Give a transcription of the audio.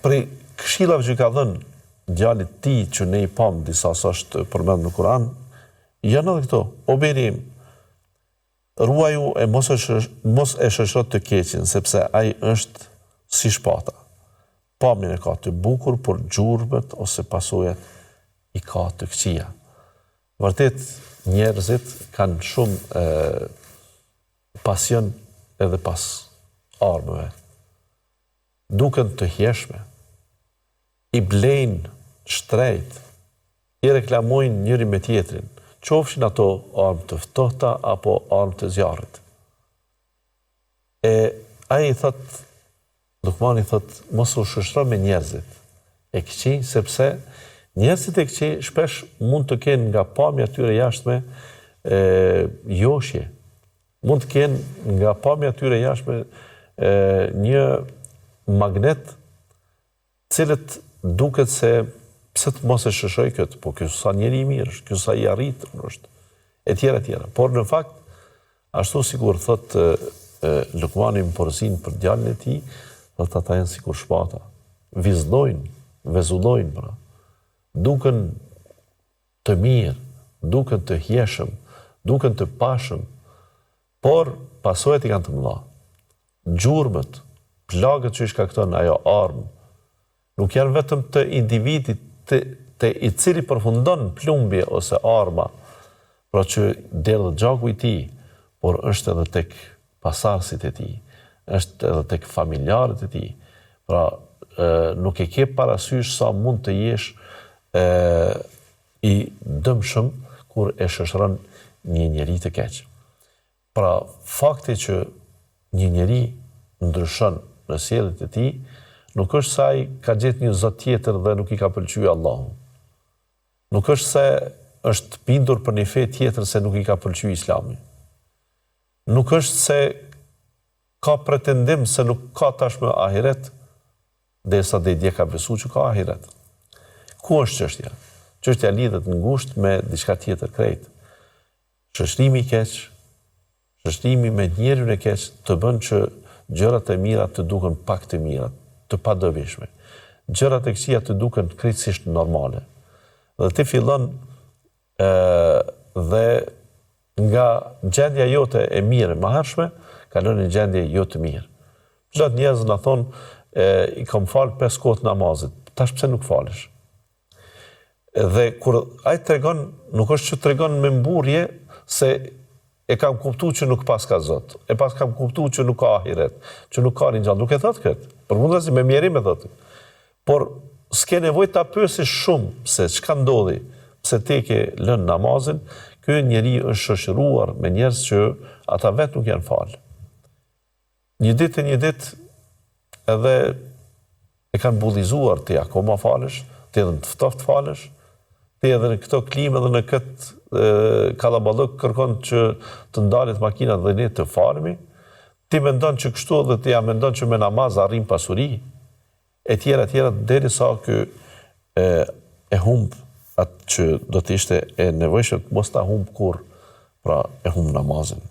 prej këshillave që ka dhënë djalit tij që ne i pam disa sa është përmend në Kur'an, janë edhe këto. O birim, ruaju e mos e shoqëro të keqin, sepse ai është si shpata. Pamjen e ka të bukur, por gjurmët ose pasojat i ka të këqija. Vërtet, njerëzit kanë shumë pasion edhe pas armëve. Duken të hjeshme, i blejnë shtrejt, i reklamojnë njëri me tjetrin, qofshin ato armë të ftohta apo armë të zjarrit. Ai i thot, Lukmani thot, mos u shoqëro me njerëzit e këqij, sepse njerëzit e këqij shpesh mund të kenë nga pamja tyre jashtme joshje. Mund të kenë nga pamja tyre jashtme një magnet cilët duket se pse të mos e shoqëroj këtë, po ky sa njeri i mirë është, ky sa i arritur është, etj. Por në fakt, ashtu sikur thot Lukmani më porzin për djalin e tij, thot ata janë sikur shpata. Vizdojnë, vezullojnë pra. Duken të mirë, duken të hjeshëm, duken të pashëm, por pasojat i kanë të mëdha. Gjurmët, plagët që i shkakton ajo armë, nuk janë vetëm të individit të i cili përfundon plumbje ose arma, pra që derdhë gjaku i tij, por është edhe tek pasarësit e tij, është edhe tek familjarët e tij. Pra nuk e ke parasysh sa mund të jesh i dëmshëm kur e shoqëron një njeri të keq. Pra fakti që një njeri ndryshon në sjelljet e tij, nuk është se ai ka gjetë një zot tjetër dhe nuk i ka pëlqyer Allahu. Nuk është se është bindur për një fe tjetër se nuk i ka pëlqyer Islami. Nuk është se ka pretendim se nuk ka tashmë ahiret, derisa dje ka besu që ka ahiret. Ku është çështja? Çështja lidhet ngushtë me diçka tjetër krejt. Shoqërimi i keq, shoqërimi me njerin e keq të bën që gjërat e mira të duken pak të mira, të padobishme. Gjërat e këqija të duken krejtësisht normale. Dhe ti fillon dhe nga gjendja jote e mirë e mëhershme, kalon në gjendje jo të mirë. Plot njerëz na thonë, i kam falë 5 kohë namazit, tash pse nuk falesh? Dhe kur ai tregon, nuk është që tregon me mburje se e kam kuptuar që nuk pas ka Zot, e pas kam kuptuar që nuk ka ahiret, që nuk ka ringjall, nuk e thot këtë. Përfundosi me mjerim e thotë. Por s'ke nevojë ta pyesësh shumë se çka ndodhi, pse ti ke lënë namazin, ky njeri është shoqëruar me njerëz që ata vetë nuk janë falë. Një ditë edhe e kanë bullizuar ti akoma falesh, ti edhe të ftoft falesh, ti edhe në këto klimë edhe në këtë kallaballok kërkon që të ndalet makinat dhe ne të falemi, ti mendon që kështu edhe ti ja mendon që me namaz arrim pasuri, etj. Derisa ky e humb atë që do të ishte e nevojshme mos ta humb kurrë, pra e humb namazin.